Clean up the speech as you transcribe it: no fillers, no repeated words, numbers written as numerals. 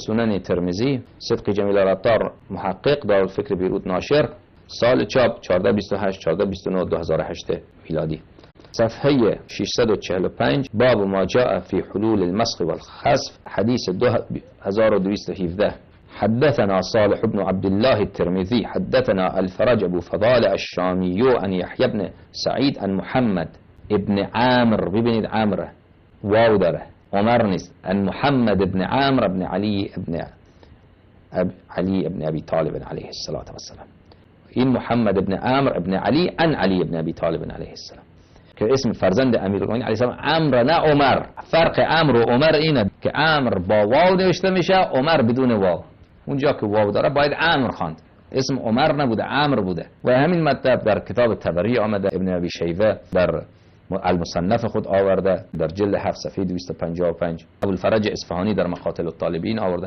سنن ترمذی، صدق جمیل العطار محقق، دارالفکر بیروت ناشر، سال چاپ 1428 1429 2008 میلادی. صفحه 645 باب ما جاء في حلول المسخ والخسف، حديث 2217. حدثنا صالح بن عبد الله الترمذي حدثنا الفرج أبو فضال الشامي عن يحيى بن سعيد عن محمد ابن عامر، ببنید عامر واو داره، عمر نیست، عن محمد ابن عامر ابن علي ابن ابي طالب عليه الصلاة والسلام. این محمد ابن عامر ابن علي عن علي ابن ابي طالب عليه السلام که اسم فرزند امیرالمومنین علیه السلام عمرو نه عمر. فرق عمرو و عمر اینه که عمرو با واو نوشته میشه، عمر بدون واو. اونجا که واو داره باید عمرو خواند، اسم عمر نبوده، عمرو بوده. و همین مطلب در کتاب تبری آمده، ابن ابی شیبه در المصنف خود آورده در جلد 7 صفحه 255، ابوالفرج اصفهانی در مقاتل الطالبین آورده.